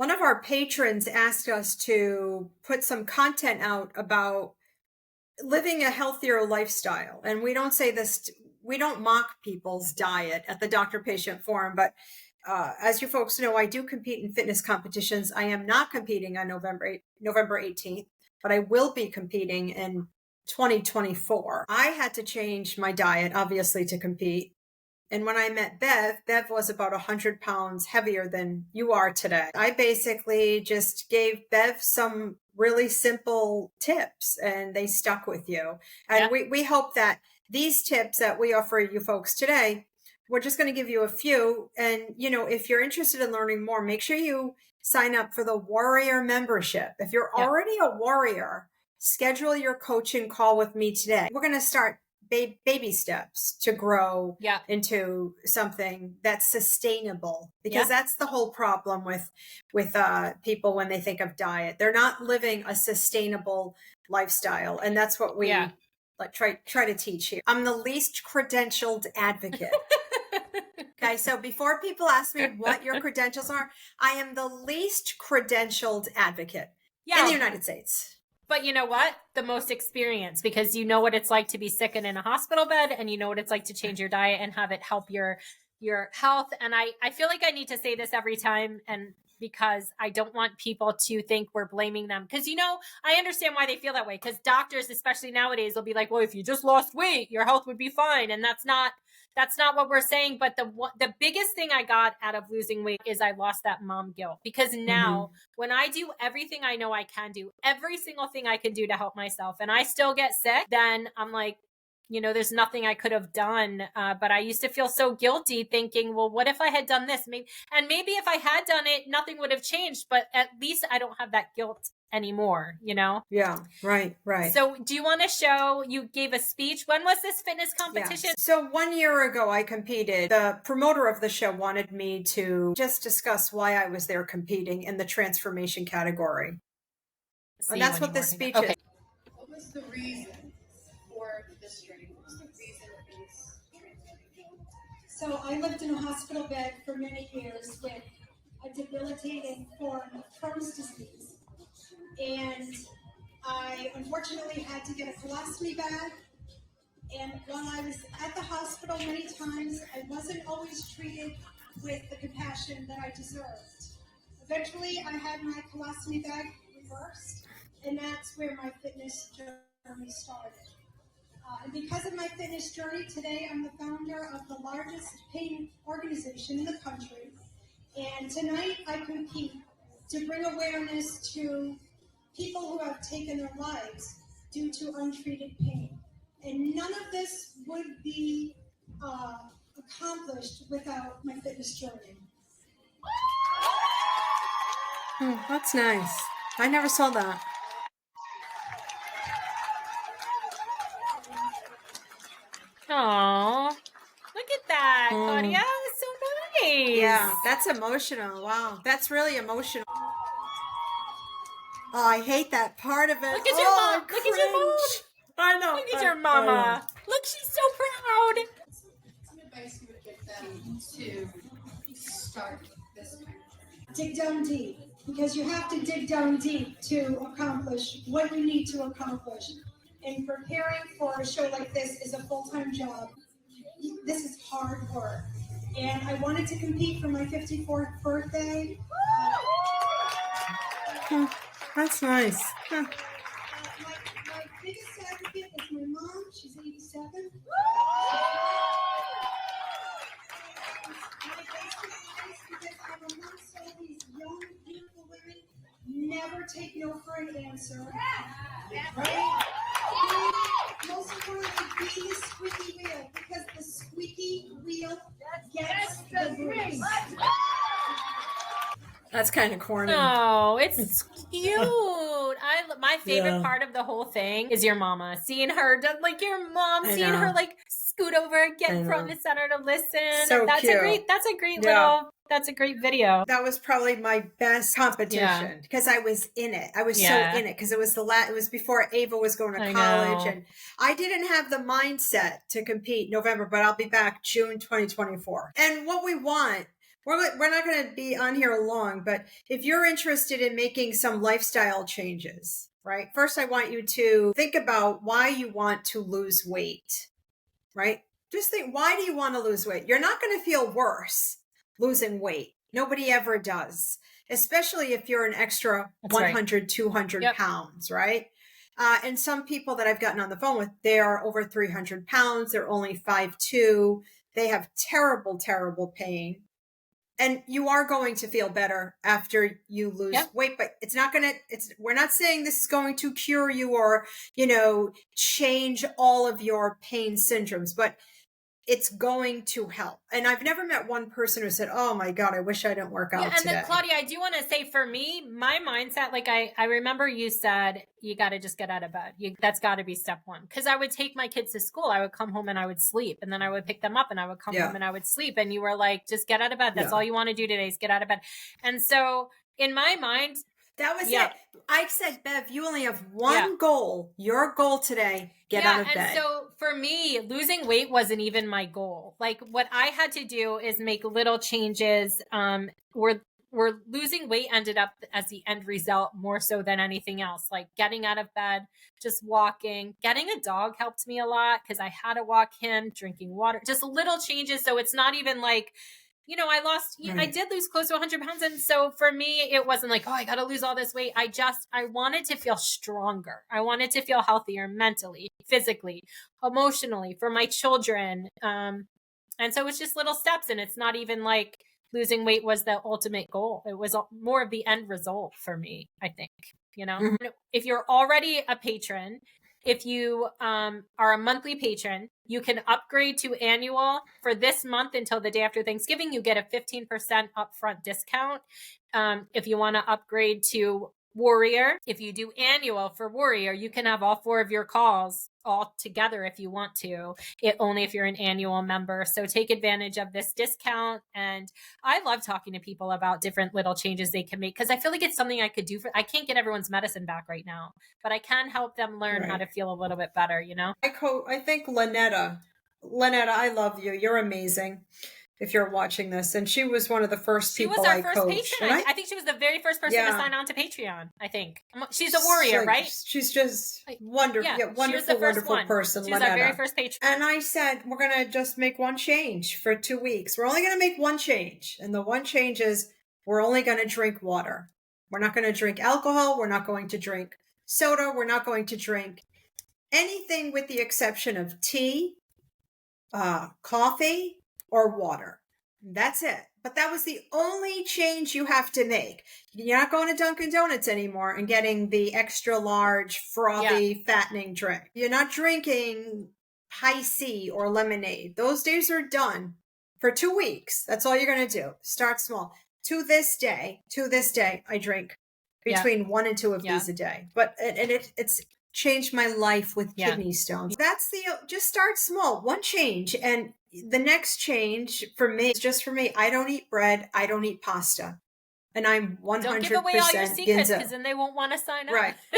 One of our patrons asked us to put some content out about living a healthier lifestyle. And we don't say this, we don't mock people's diet at the Doctor Patient Forum, but as you folks know, I do compete in fitness competitions. I am not competing on November 18th, but I will be competing in 2024. I had to change my diet, obviously, to compete. And when I met Bev was about 100 pounds heavier than you are today. I basically just gave Bev some really simple tips and they stuck with you. And we hope that these tips that we offer you folks today, we're just going to give you a few. And, if you're interested in learning more, make sure you sign up for the Warrior membership. If you're already a warrior, schedule your coaching call with me today. We're going to start baby steps to grow into something that's sustainable, because that's the whole problem with people when they think of diet. They're not living a sustainable lifestyle, and that's what we try to teach here. I'm the least credentialed advocate. Okay, so before people ask me what your credentials are, I am the least credentialed advocate in the United States. But you know what? The most experience, because you know what it's like to be sick and in a hospital bed, and you know what it's like to change your diet and have it help your health. And I feel like I need to say this every time, and because I don't want people to think we're blaming them. Because, I understand why they feel that way. Because doctors, especially nowadays, will be like, well, if you just lost weight, your health would be fine. And that's not what we're saying. But the biggest thing I got out of losing weight is I lost that mom guilt. Because now when I do everything I know I can do, every single thing I can do to help myself, and I still get sick, then I'm like, there's nothing I could have done. But I used to feel so guilty thinking, well, what if I had done this? Maybe if I had done it, nothing would have changed. But at least I don't have that guilt anymore, Yeah, right. So do you want to show, you gave a speech. When was this fitness competition? Yeah. So 1 year ago I competed. The promoter of the show wanted me to just discuss why I was there competing in the transformation category. And that's what this speech is. What was the reason for this training? What was the reason for this training? So I lived in a hospital bed for many years with a debilitating form of Crohn's disease. And I unfortunately had to get a colostomy bag. And while I was at the hospital many times, I wasn't always treated with the compassion that I deserved. Eventually, I had my colostomy bag reversed, and that's where my fitness journey started. And because of my fitness journey, today I'm the founder of the largest pain organization in the country. And tonight I compete to bring awareness to people who have taken their lives due to untreated pain. And none of this would be accomplished without my fitness journey. Oh, that's nice. I never saw that. Oh, look at that, Claudia. So nice. Yeah, that's emotional. Wow, that's really emotional. Oh, I hate that part of it. Look at your mom. Cringe. Look at your mom. I know. Look at your mama. Look, she's so proud. Some advice you would give them to start this kind of Dig journey? down deep, because you have to dig down deep to accomplish what you need to accomplish. And preparing for a show like this is a full-time job. This is hard work. And I wanted to compete for my 54th birthday. That's nice. My biggest advocate is my mom. She's 87. My best advice, because I'm amongst all these young, beautiful women, never take no for an answer. Right? Most importantly, be the squeaky wheel, because the squeaky wheel gets the grease. That's kind of corny. Oh, it's cute. My favorite part of the whole thing is your mama. Seeing her, seeing her scoot over, get front and center to listen. So that's cute. That's a great video. That was probably my best competition because I was in it. I was so in it because it was it was before Ava was going to college, and I didn't have the mindset to compete November, but I'll be back June 2024. And what we want we're not going to be on here long, but if you're interested in making some lifestyle changes, right? First, I want you to think about why you want to lose weight, right? Just think, why do you want to lose weight? You're not going to feel worse losing weight. Nobody ever does, especially if you're an extra That's right. 100, 200 Yep. pounds, right? And some people that I've gotten on the phone with, they are over 300 pounds. They're only 5'2". They have terrible, terrible pain. And you are going to feel better after you lose Yep. weight, but it's not going to, we're not saying this is going to cure you or, change all of your pain syndromes, but it's going to help. And I've never met one person who said, "Oh my God, I wish I didn't work out and today." then Claudia, I do want to say for me, my mindset, like I remember you said, you got to just get out of bed. That's got to be step one. Cause I would take my kids to school. I would come home and I would sleep, and then I would pick them up and I would come Yeah. home and I would sleep. And you were like, just get out of bed. That's Yeah. all you want to do today is get out of bed. And so in my mind, That was Yeah. it. I said, Bev, you only have one Yeah. goal. Your goal today, get out of bed. And so for me, losing weight wasn't even my goal. Like what I had to do is make little changes. Where losing weight ended up as the end result more so than anything else. Like getting out of bed, just walking, getting a dog helped me a lot because I had to walk him, drinking water, just little changes. So it's not even like, I did lose close to 100 pounds. And so for me, it wasn't like, oh, I got to lose all this weight. I wanted to feel stronger. I wanted to feel healthier mentally, physically, emotionally for my children. And so it's just little steps. And it's not even like losing weight was the ultimate goal. It was more of the end result for me, I think, If you're already a patron, if you are a monthly patron, you can upgrade to annual for this month until the day after Thanksgiving. You get a 15% upfront discount. If you want to upgrade to Warrior, if you do annual for Warrior, you can have all 4 of your calls all together if you want to, only if you're an annual member. So take advantage of this discount. And I love talking to people about different little changes they can make because I feel like it's something I could do I can't get everyone's medicine back right now, but I can help them learn how to feel a little bit better, I think Lynetta, I love you. You're amazing. If you're watching this, and she was one of the first She people was our I first coached. patron. I think she was the very first person to Yeah. sign on to Patreon. I think she's a warrior, right? She's just wonderful, She was the wonderful, first wonderful one. person. She was our Lynetta. very first patron. And I said, we're going to just make one change for 2 weeks. We're only going to make one change. And the one change is we're only going to drink water. We're not going to drink alcohol. We're not going to drink soda. We're not going to drink anything with the exception of tea, coffee, or water. That's it. But that was the only change you have to make. You're not going to Dunkin' Donuts anymore and getting the extra large, frothy, fattening drink. You're not drinking high C or lemonade. Those days are done for 2 weeks. That's all you're going to do. Start small. To this day, I drink between 1 and 2 of these a day. But it's changed my life with kidney stones. Just start small. One change. And the next change for me, just for me, I don't eat bread. I don't eat pasta. And I'm 100% Don't give away all your secrets Ginza. because then they won't want to sign up.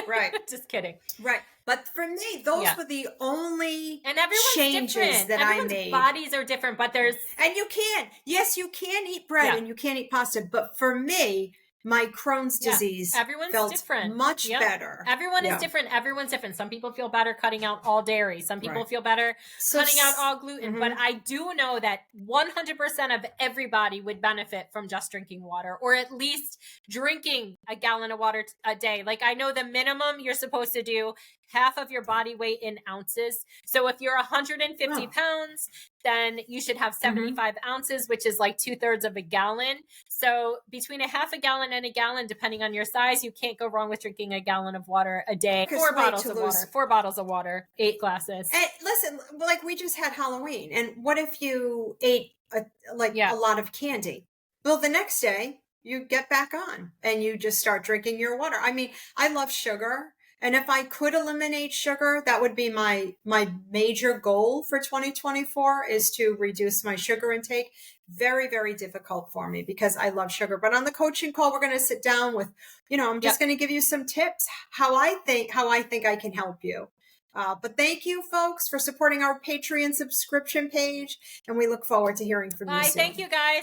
Right. Just kidding. Right. But for me, those were the only And everyone's changes different. that Everyone's I made. bodies are different, but there's And you can. Yes, you can eat bread and you can eat pasta. But for me, my Crohn's disease everyone's felt different. much better. Everyone is different. Everyone's different. Some people feel better cutting out all dairy. Some people feel better cutting out all gluten. But I do know that 100% of everybody would benefit from just drinking water, or at least drinking a gallon of water a day. Like I know the minimum you're supposed to do half of your body weight in ounces. So if you're 150 pounds, then you should have 75 ounces, which is like 2/3 of a gallon. So between a half a gallon and a gallon, depending on your size, you can't go wrong with drinking a gallon of water a day. 4 bottles of water, 8 glasses. And listen, like we just had Halloween. And what if you ate a lot of candy? Well, the next day you get back on and you just start drinking your water. I mean, I love sugar. And if I could eliminate sugar, that would be my major goal for 2024 is to reduce my sugar intake. Very, very difficult for me because I love sugar. But on the coaching call, we're going to sit down with, I'm just going to give you some tips, how I think I can help you. But thank you, folks, for supporting our Patreon subscription page. And we look forward to hearing from you soon. Thank you, guys.